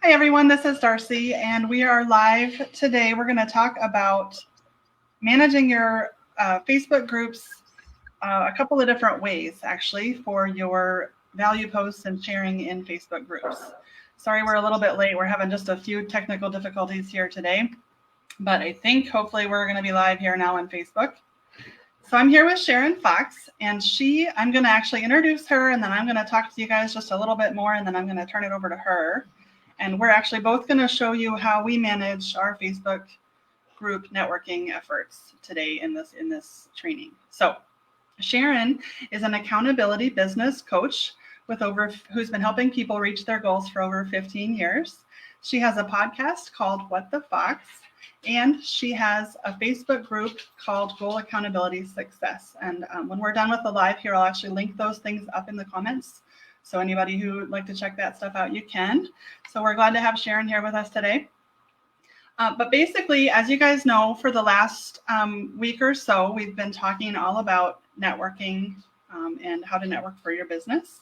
Hi everyone, this is Darcy and we are live today. We're going to talk about managing your Facebook groups a couple of different ways actually for your value posts and sharing in Facebook groups. Sorry we're a little bit late. We're having just a few technical difficulties here today, but I think hopefully we're going to be live here now on Facebook. So I'm here with Sharon Fox and I'm going to actually introduce her and then I'm going to talk to you guys just a little bit more and then I'm going to turn it over to her. And we're actually both going to show you how we manage our Facebook group networking efforts today in this training. So Sharon is an accountability business coach who's been helping people reach their goals for over 15 years. She has a podcast called What the Fox, and she has a Facebook group called Goal Accountability Success. And when we're done with the live here, I'll actually link those things up in the comments. So anybody who would like to check that stuff out, you can. So we're glad to have Sharon here with us today. But basically, as you guys know, for the last week or so, we've been talking all about networking and how to network for your business.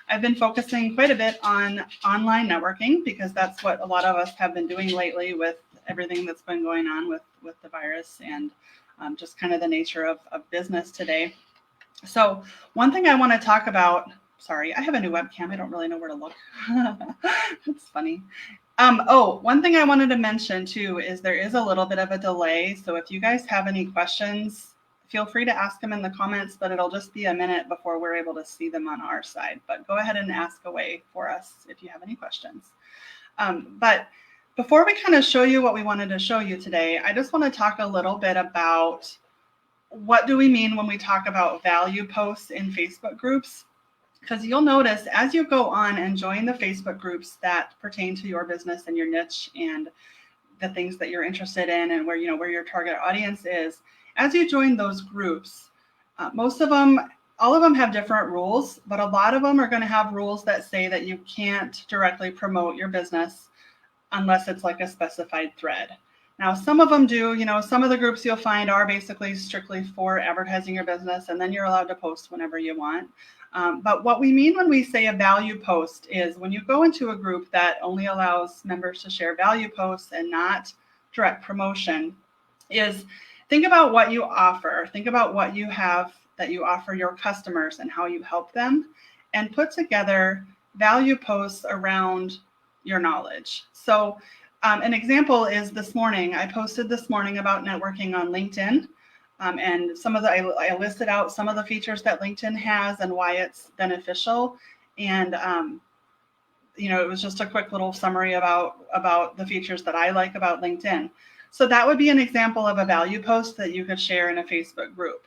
I've been focusing quite a bit on online networking because that's what a lot of us have been doing lately with everything that's been going on with the virus and just kind of the nature of business today. So one thing I want to talk about, sorry, I have a new webcam. I don't really know where to look. That's funny. One thing I wanted to mention too is there is a little bit of a delay. So if you guys have any questions, feel free to ask them in the comments, but it'll just be a minute before we're able to see them on our side. But go ahead and ask away for us if you have any questions. But before we kind of show you what we wanted to show you today, I just want to talk a little bit about what do we mean when we talk about value posts in Facebook groups. Because you'll notice as you go on and join the Facebook groups that pertain to your business and your niche and the things that you're interested in and where your target audience is, as you join those groups, most of them, all of them have different rules, but a lot of them are going to have rules that say that you can't directly promote your business unless it's like a specified thread. Now, some of them do, some of the groups you'll find are basically strictly for advertising your business, and then you're allowed to post whenever you want. But what we mean when we say a value post is when you go into a group that only allows members to share value posts and not direct promotion, is think about what you offer. Think about what you have that you offer your customers and how you help them, and put together value posts around your knowledge. So an example is this morning. I posted this morning about networking on LinkedIn. And I listed out some of the features that LinkedIn has and why it's beneficial. And, it was just a quick little summary about the features that I like about LinkedIn. So that would be an example of a value post that you could share in a Facebook group.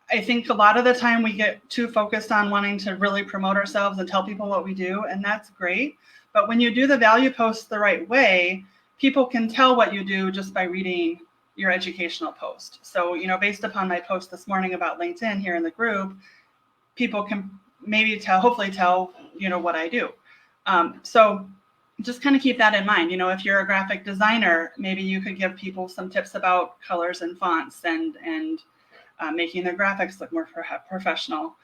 I think a lot of the time we get too focused on wanting to really promote ourselves and tell people what we do, and that's great. But when you do the value posts the right way, people can tell what you do just by reading your educational post. So, based upon my post this morning about LinkedIn here in the group, people can maybe hopefully tell, what I do. So just kind of keep that in mind. If you're a graphic designer, maybe you could give people some tips about colors and fonts and making their graphics look more professional.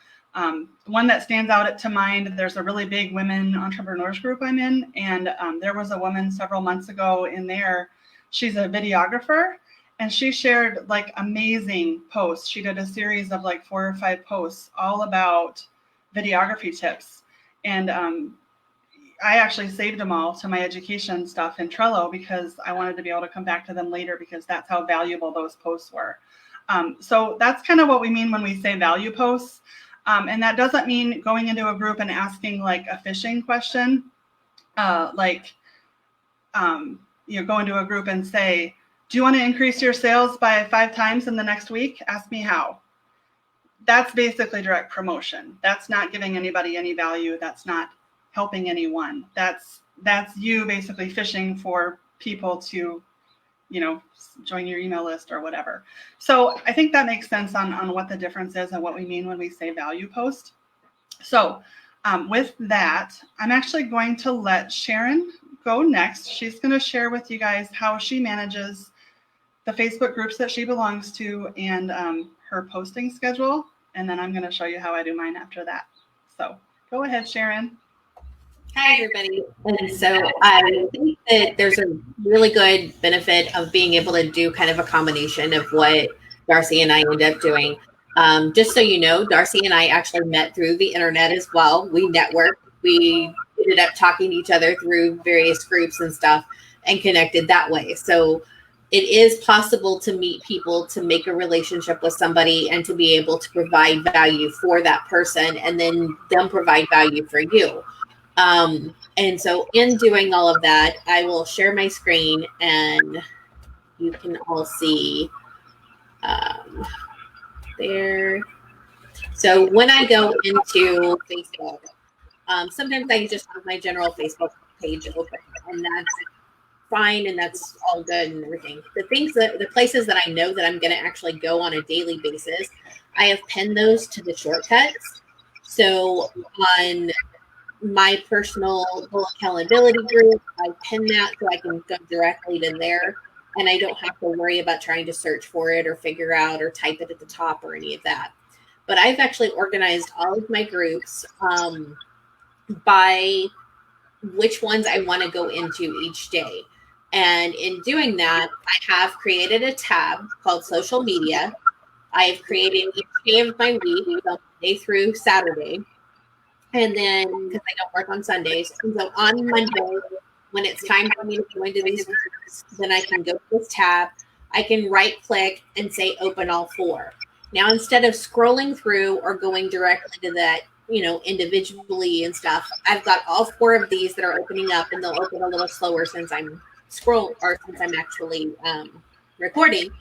One that stands out to mind, there's a really big women entrepreneurs group I'm in, and there was a woman several months ago in there. She's a videographer, and she shared like amazing posts. She did a series of like 4 or 5 posts all about videography tips. And I actually saved them all to my education stuff in Trello because I wanted to be able to come back to them later because that's how valuable those posts were. So that's kind of what we mean when we say value posts. And that doesn't mean going into a group and asking like a phishing question, go into a group and say, do you want to increase your sales by 5 times in the next week? Ask me how. That's basically direct promotion. That's not giving anybody any value. That's not helping anyone. That's you basically fishing for people to, join your email list or whatever. So I think that makes sense on what the difference is and what we mean when we say value post. So with that, I'm actually going to let Sharon go next. She's going to share with you guys how she manages the Facebook groups that she belongs to and her posting schedule. And then I'm going to show you how I do mine after that. So go ahead, Sharon. Hi, everybody. And so I think that there's a really good benefit of being able to do kind of a combination of what Darcy and I end up doing. Just so you know, Darcy and I actually met through the internet as well. We networked, we ended up talking to each other through various groups and stuff and connected that way. So it is possible to meet people, to make a relationship with somebody, and to be able to provide value for that person and then them provide value for you. And so in doing all of that, I will share my screen and you can all see there. So when I go into Facebook, sometimes I just have my general Facebook page open, and that's fine, and that's all good and everything. The places that I know that I'm going to actually go on a daily basis, I have pinned those to the shortcuts. So on my personal goal accountability group, I pin that so I can go directly to there, and I don't have to worry about trying to search for it or figure out or type it at the top or any of that. But I've actually organized all of my groups by which ones I want to go into each day. And in doing that, I have created a tab called social media. I have created each day of my week, so Monday through Saturday. And then, because I don't work on Sundays, and so on Monday, when it's time for me to go into these groups, then I can go to this tab. I can right click and say open all four. Now, instead of scrolling through or going directly to that, individually and stuff, I've got all four of these that are opening up, and they'll open a little slower since I'm actually recording.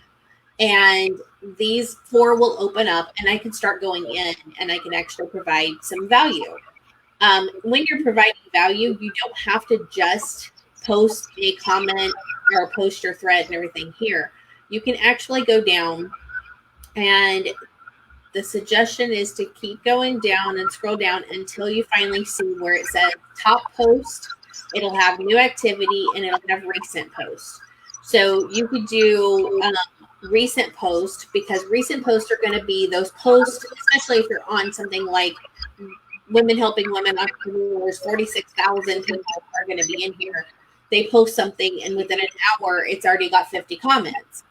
And these four will open up, and I can start going in, and I can actually provide some value. When you're providing value, you don't have to just post a comment or post your thread and everything here. You can actually go down, and the suggestion is to keep going down and scroll down until you finally see where it says top post. It'll have new activity, and it'll have recent posts. So you could do recent posts, because recent posts are going to be those posts, especially if you're on something like Women Helping Women Entrepreneurs. 46,000 people are going to be in here. They post something, and within an hour, it's already got 50 comments.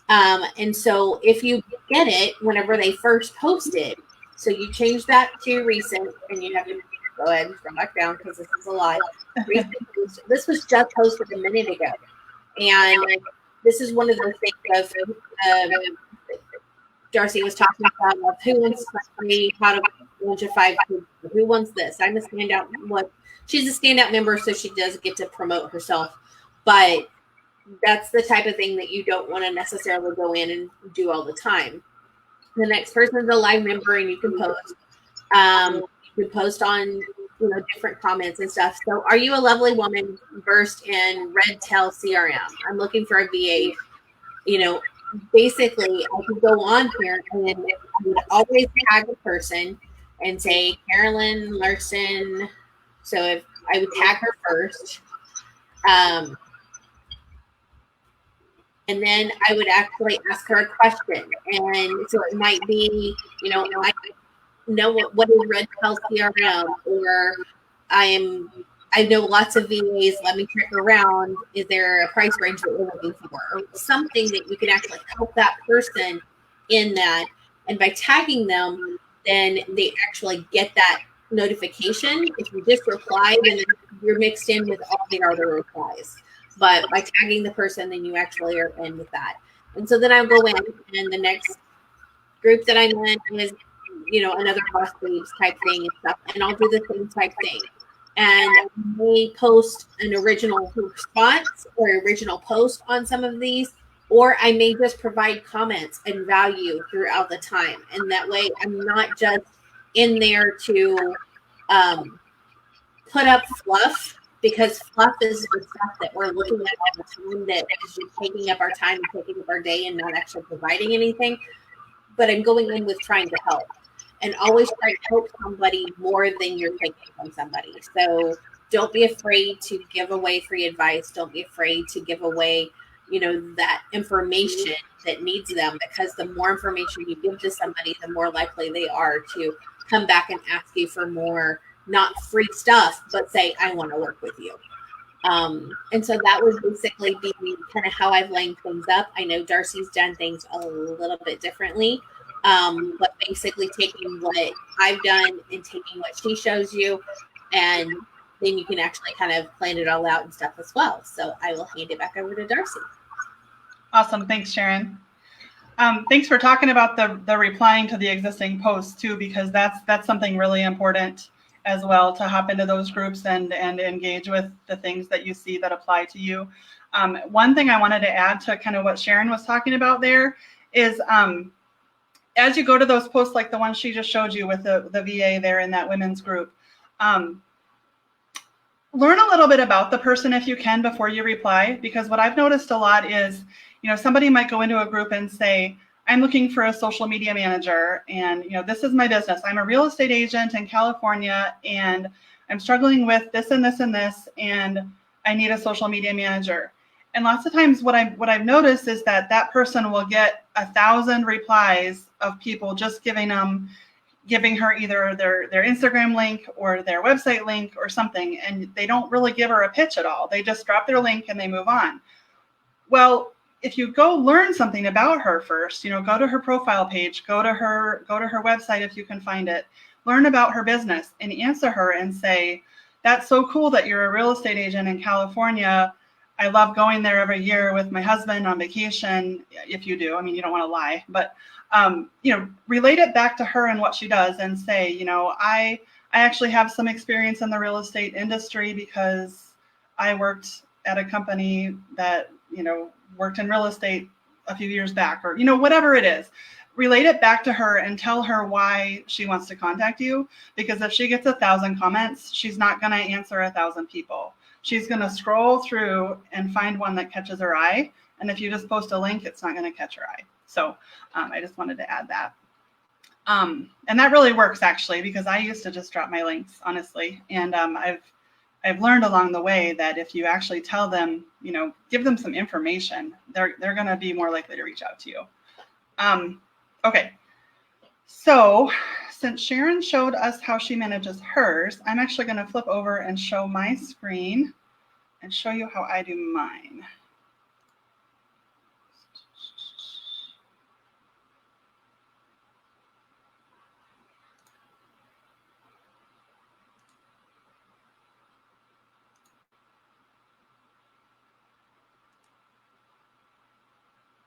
And so if you get it whenever they first posted, so you change that to recent, and you have to go ahead and scroll back down because this is a live. This was just posted a minute ago. And this is one of the things of Darcy was talking about who wants to how to launch a 5, who wants this. I'm a standout. She's a standout member, so she does get to promote herself. But that's the type of thing that you don't want to necessarily go in and do all the time. The next person is a live member, and you can post. You can post on different comments and stuff. So, are you a lovely woman versed in Redtail CRM? I'm looking for a VA. Basically, I could go on here, and I would always tag a person and say Carolyn Larson. So if I would tag her first, and then I would actually ask her a question. And so it might be, I know what is Redtail CRM, or I know lots of VAs. Let me check around. Is there a price range that we're looking for, or something that you can actually help that person in that? And by tagging them, then they actually get that notification. If you just reply, then you're mixed in with all the other replies. But by tagging the person, then you actually are in with that. And so then I'll go in, and the next group that I'm in is, another boss babes type thing and stuff. And I'll do the same type thing. And they post an original response or original post on some of these, or I may just provide comments and value throughout the time. And that way I'm not just in there to put up fluff, because fluff is the stuff that we're looking at all the time that is just taking up our time and taking up our day and not actually providing anything. But I'm going in with trying to help, and always try to help somebody more than you're taking from somebody. So don't be afraid to give away free advice. Don't be afraid to give away, that information that needs them, because the more information you give to somebody, the more likely they are to come back and ask you for more not free stuff, but say, I want to work with you. And so that would basically be kind of how I've lined things up. I know Darcy's done things a little bit differently, but basically taking what I've done and taking what she shows you, and then you can actually kind of plan it all out and stuff as well. So I will hand it back over to Darcy. Awesome. Thanks, Sharon. Thanks for talking about the replying to the existing posts too, because that's something really important as well, to hop into those groups and engage with the things that you see that apply to you. One thing I wanted to add to kind of what Sharon was talking about there is, as you go to those posts, like the one she just showed you with the VA there in that women's group, learn a little bit about the person if you can before you reply, because what I've noticed a lot is, somebody might go into a group and say, I'm looking for a social media manager, and this is my business. I'm a real estate agent in California, and I'm struggling with this and this and this, and I need a social media manager. And lots of times what I've noticed is that person will get 1,000 replies of people just giving her either their Instagram link or their website link or something, and they don't really give her a pitch at all. They just drop their link and they move on. Well, if you go learn something about her first, go to her profile page, go to her website if you can find it, learn about her business and answer her and say, that's so cool that you're a real estate agent in California. I love going there every year with my husband on vacation. If you do, you don't want to lie, but relate it back to her and what she does and say, I actually have some experience in the real estate industry because I worked at a company that, worked in real estate a few years back, or, whatever it is. Relate it back to her and tell her why she wants to contact you. Because if she gets 1,000 comments, she's not going to answer 1,000 people. She's going to scroll through and find one that catches her eye. And if you just post a link, it's not going to catch her eye. So I just wanted to add that. And that really works, actually, because I used to just drop my links, honestly. And I've learned along the way that if you actually tell them, give them some information, they're going to be more likely to reach out to you. Okay. So since Sharon showed us how she manages hers, I'm actually going to flip over and show my screen and show you how I do mine.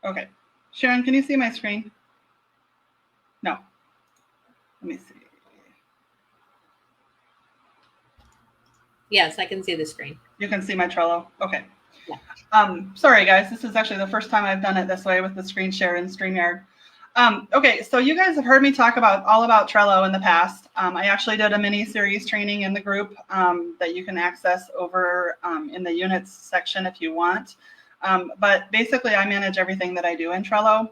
Okay, Sharon, can you see my screen? No. Let me see. Yes, I can see the screen. You can see my Trello? Okay. Yeah. Sorry, guys. This is actually the first time I've done it this way with the screen share in StreamYard. Okay, so you guys have heard me talk all about Trello in the past. I actually did a mini-series training in the group that you can access over in the units section if you want. But basically, I manage everything that I do in Trello,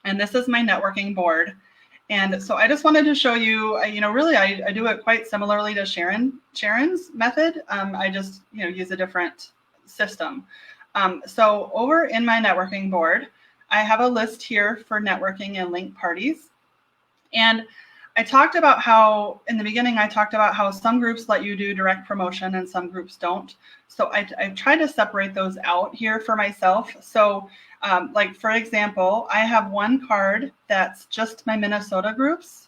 and this is my networking board. And so I just wanted to show you, really, I do it quite similarly to Sharon's method. I just, use a different system. So over in my networking board, I have a list here for networking and link parties. And I talked about how, in the beginning, I talked about how some groups let you do direct promotion and some groups don't. So I try to separate those out here for myself. So like, for example, I have one card that's just my Minnesota groups.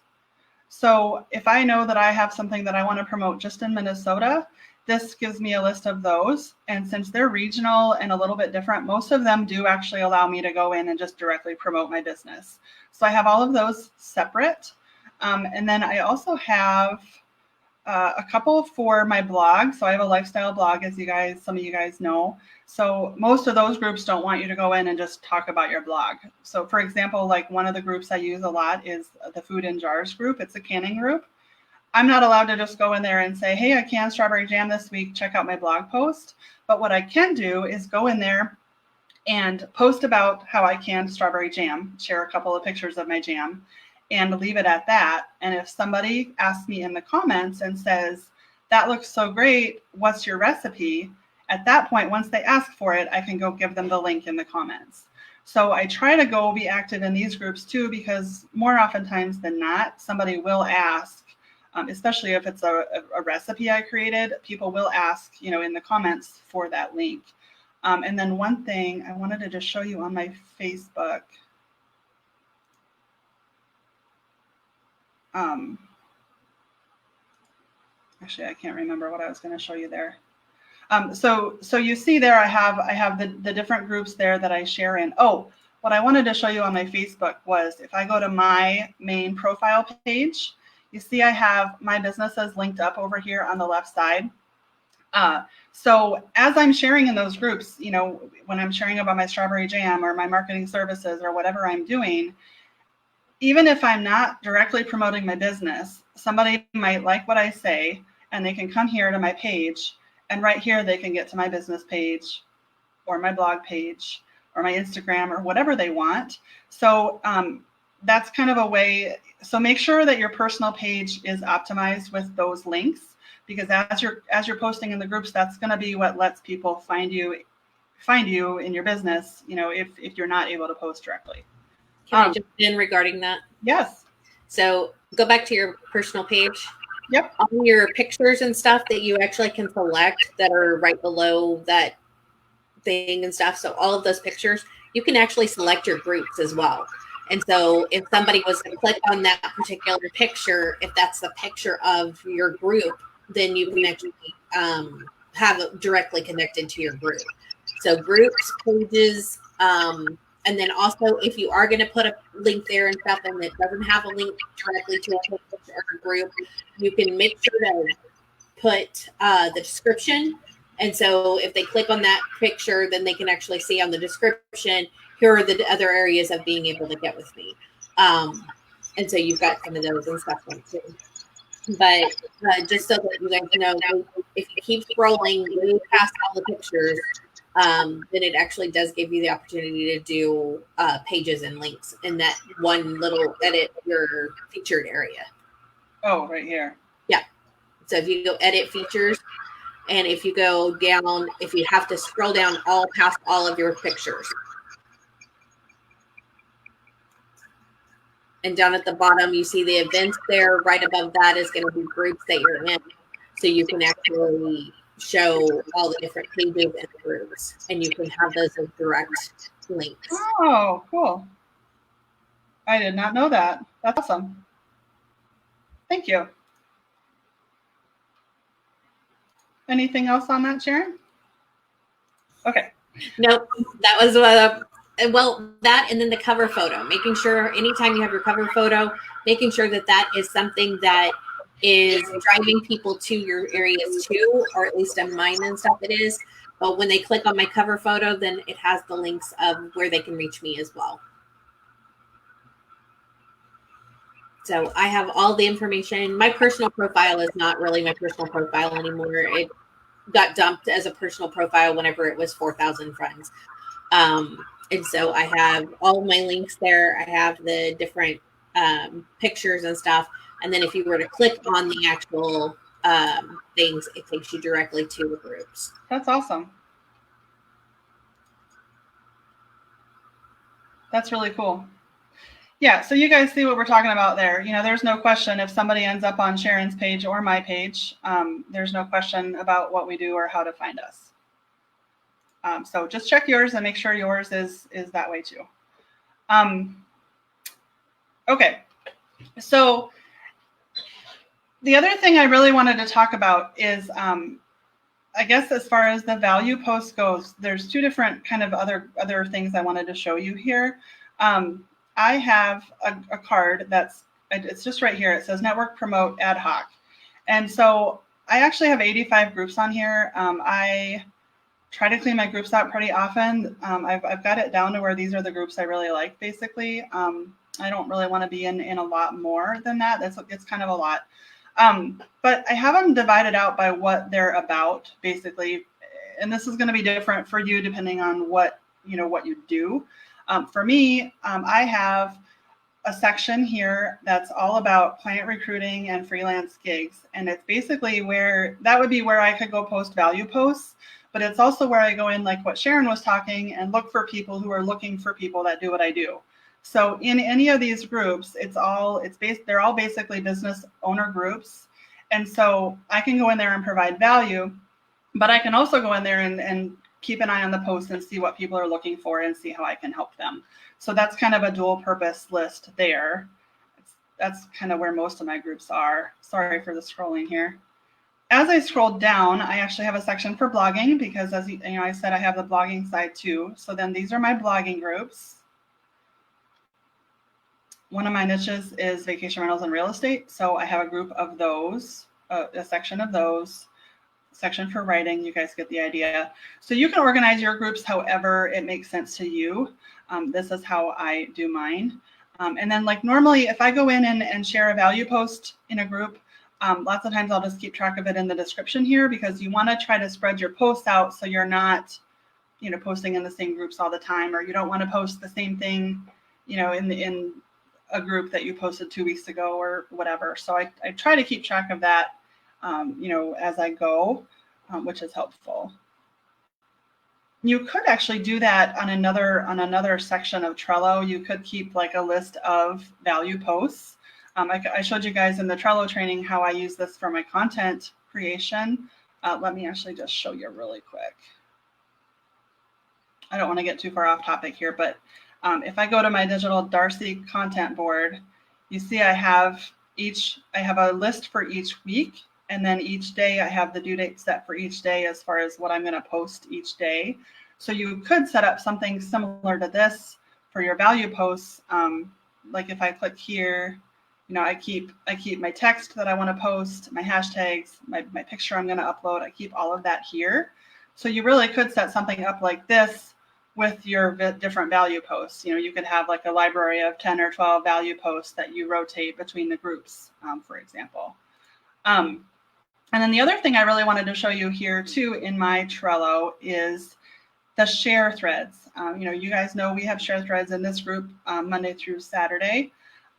So if I know that I have something that I want to promote just in Minnesota, this gives me a list of those. And since they're regional and a little bit different, most of them do actually allow me to go in and just directly promote my business. So I have all of those separate. And then I also have a couple for my blog. So I have a lifestyle blog, as some of you guys know. So most of those groups don't want you to go in and just talk about your blog. So for example, like one of the groups I use a lot is the Food in Jars group. It's a canning group. I'm not allowed to just go in there and say, hey, I canned strawberry jam this week, check out my blog post. But what I can do is go in there and post about how I canned strawberry jam, share a couple of pictures of my jam, and leave it at that. And if somebody asks me in the comments and says, that looks so great, what's your recipe? At that point, once they ask for it, I can go give them the link in the comments. So I try to go be active in these groups too, because more oftentimes than not, somebody will ask, especially if it's a recipe I created, people will ask, in the comments for that link. And then one thing I wanted to just show you on my Facebook. Actually, I can't remember what I was going to show you there. So you see there, I have the different groups there that I share in. Oh, what I wanted to show you on my Facebook was if I go to my main profile page, you see I have my businesses linked up over here on the left side. So as I'm sharing in those groups, when I'm sharing about my strawberry jam or my marketing services or whatever I'm doing, even if I'm not directly promoting my business, somebody might like what I say and they can come here to my page, and right here they can get to my business page or my blog page or my Instagram or whatever they want. So that's kind of a way. So make sure that your personal page is optimized with those links, because as you're posting in the groups, that's going to be what lets people find you in your business, if you're not able to post directly. Can I jump in regarding that? Yes. So go back to your personal page. Yep. On your pictures and stuff that you actually can select that are right below that thing and stuff. So all of those pictures, you can actually select your groups as well. And so if somebody was to click on that particular picture, if that's the picture of your group, then you can actually have it directly connected to your group. So groups, pages, and then also if you are going to put a link there and stuff and it doesn't have a link directly to a page or a group, you can make sure to put the description. And so if they click on that picture, then they can actually see on the description, here are the other areas of being able to get with me. And so you've got some of those and stuff like too. But just so that you guys know, if you keep scrolling way past all the pictures, then it actually does give you the opportunity to do pages and links in that one little edit your featured area. Oh, right here. Yeah. So if you go edit features, and if you go down, if you have to scroll down all past all of your pictures. And down at the bottom, you see the events there. Right above that is going to be groups that you're in. So you can actually show all the different pages and groups, and you can have those as direct links. Oh, cool. I did not know that. That's awesome. Thank you. Anything else on that, Sharon? Okay. Nope. That was well, that and then the cover photo, making sure anytime you have your cover photo, making sure that that is something that is driving people to your areas too, or at least on mine and stuff it is. But when they click on my cover photo, then it has the links of where they can reach me as well. So I have all the information. My personal profile is not really my personal profile anymore. It got dumped as a personal profile whenever it was 4,000 friends. And so I have all of my links there. I have the different pictures and stuff. And then if you were to click on the actual things, it takes you directly to the groups. That's awesome. That's really cool. Yeah, so you guys see what we're talking about there. There's no question if somebody ends up on Sharon's page or my page, there's no question about what we do or how to find us. So just check yours and make sure yours is that way too. Okay, so the other thing I really wanted to talk about is, I guess as far as the value post goes, there's two different kind of other things I wanted to show you here. I have a card it's just right here. It says Network Promote Ad Hoc. And so I actually have 85 groups on here. I try to clean my groups out pretty often. I've got it down to where these are the groups I really like, basically. I don't really want to be in a lot more than that. It's kind of a lot. But I have them divided out by what they're about, basically. And this is going to be different for you depending on what you do. For me, I have a section here that's all about client recruiting and freelance gigs. And it's basically that would be where I could go post value posts, but it's also where I go in like what Sharon was talking and look for people who are looking for people that do what I do. So in any of these groups, they're all basically business owner groups. And so I can go in there and provide value, but I can also go in there and keep an eye on the posts and see what people are looking for and see how I can help them. So that's kind of a dual purpose list there. That's kind of where most of my groups are. Sorry for the scrolling here. As I scroll down, I actually have a section for blogging because, as you know, I said I have the blogging side too. So then these are my blogging groups. One of my niches is vacation rentals and real estate. So I have a group of those, a section of those, section for writing. You guys get the idea. So you can organize your groups however it makes sense to you. This is how I do mine. And then like normally if I go in and share a value post in a group, lots of times I'll just keep track of it in the description here because you want to try to spread your posts out so you're not, you know, posting in the same groups all the time, or you don't want to post the same thing, you know, in a group that you posted 2 weeks ago or whatever. So I try to keep track of that, you know, as I go, which is helpful. You could actually do that on another section of Trello. You could keep like a list of value posts. I showed you guys in the Trello training how I use this for my content creation. Let me actually just show you really quick. I don't want to get too far off topic here, but if I go to my digital Darcy content board, you see I have a list for each week, and then each day I have the due date set for each day as far as what I'm going to post each day. So you could set up something similar to this for your value posts. Like if I click here, you know, I keep my text that I want to post, my hashtags, my picture I'm going to upload. I keep all of that here. So you really could set something up like this with your different value posts. You know, you could have like a library of 10 or 12 value posts that you rotate between the groups, for example. And then the other thing I really wanted to show you here too in my Trello is the share threads. You know, you guys know we have share threads in this group Monday through Saturday.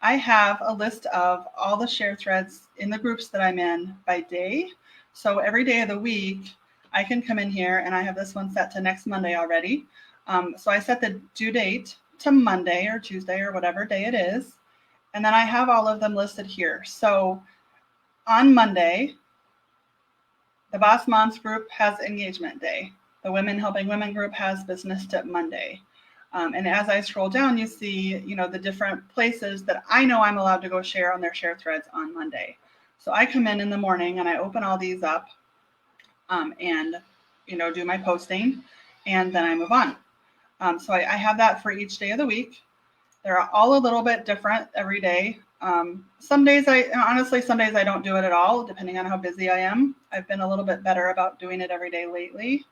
I have a list of all the share threads in the groups that I'm in by day. So every day of the week, I can come in here, and I have this one set to next Monday already. So I set the due date to Monday or Tuesday or whatever day it is. And then I have all of them listed here. So on Monday, the Boss Moms group has engagement day. The Women Helping Women group has business tip Monday. And as I scroll down, you see, you know, the different places that I know I'm allowed to go share on their share threads on Monday. So I come in the morning and I open all these up and, you know, do my posting, and then I move on. So I have that for each day of the week. They're all a little bit different every day. Some days I don't do it at all, depending on how busy I am. I've been a little bit better about doing it every day lately.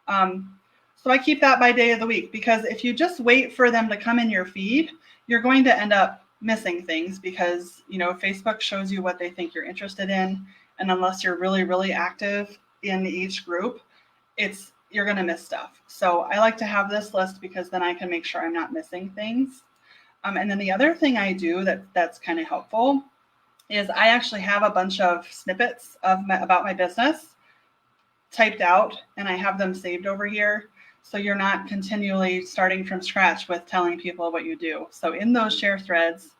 So I keep that by day of the week, because if you just wait for them to come in your feed, you're going to end up missing things because, you know, Facebook shows you what they think you're interested in. And unless you're really, really active in each group, you're going to miss stuff. So I like to have this list because then I can make sure I'm not missing things. And then the other thing I do that's kind of helpful is I actually have a bunch of snippets about my business typed out, and I have them saved over here. So you're not continually starting from scratch with telling people what you do. So in those share threads,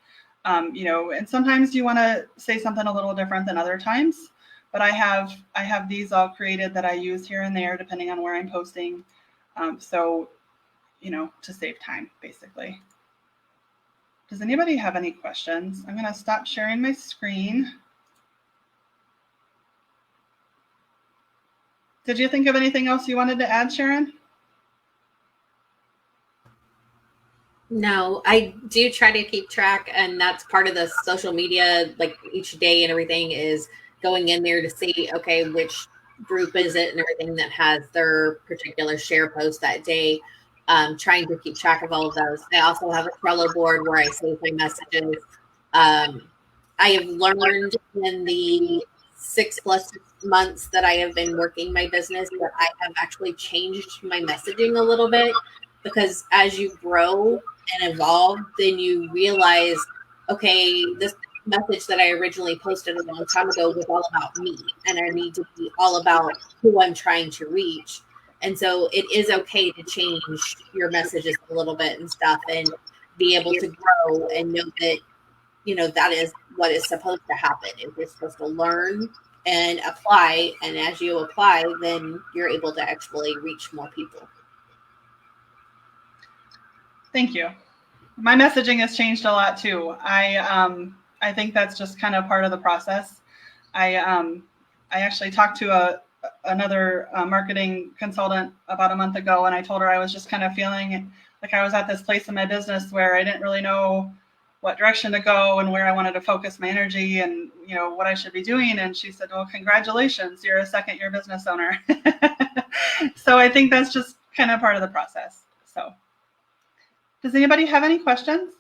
you know, and sometimes you want to say something a little different than other times, but I have these all created that I use here and there depending on where I'm posting. So, you know, to save time, basically. Does anybody have any questions? I'm going to stop sharing my screen. Did you think of anything else you wanted to add, Sharon? No, I do try to keep track, and that's part of the social media, like each day and everything, is going in there to see, okay, which group is it and everything that has their particular share post that day. Trying to keep track of all of those. I also have a Trello board where I save my messages. I have learned in the 6+ months that I have been working my business that I have actually changed my messaging a little bit, because as you grow and evolve, then you realize, okay, this message that I originally posted a long time ago was all about me, and I need to be all about who I'm trying to reach. And so it is okay to change your messages a little bit and stuff. And be able to grow and know that, that is what is supposed to happen. Is you're supposed to learn and apply. And as you apply, then you're able to actually reach more people. Thank you. My messaging has changed a lot too. I think that's just kind of part of the process. I actually talked to another marketing consultant about a month ago, and I told her I was just kind of feeling like I was at this place in my business where I didn't really know what direction to go and where I wanted to focus my energy and, what I should be doing. And she said, well, congratulations, you're a second-year business owner. So I think that's just kind of part of the process. So does anybody have any questions?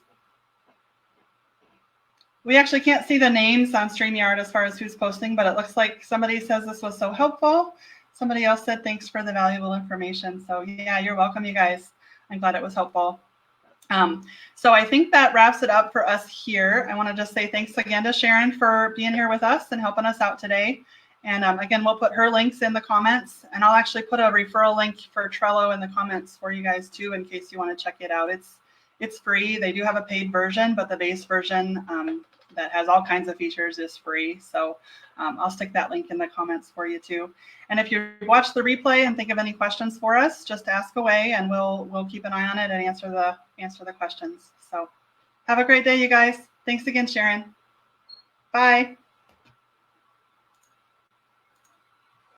We actually can't see the names on StreamYard as far as who's posting, but it looks like somebody says this was so helpful. Somebody else said thanks for the valuable information. So yeah, you're welcome, you guys. I'm glad it was helpful. So I think that wraps it up for us here. I want to just say thanks again to Sharon for being here with us and helping us out today. And again, we'll put her links in the comments, and I'll actually put a referral link for Trello in the comments for you guys too, in case you want to check it out. It's free. They do have a paid version, but the base version that has all kinds of features is free. So I'll stick that link in the comments for you too. And if you watch the replay and think of any questions for us, just ask away, and we'll keep an eye on it and answer the questions. So have a great day, you guys. Thanks again, Sharon. Bye.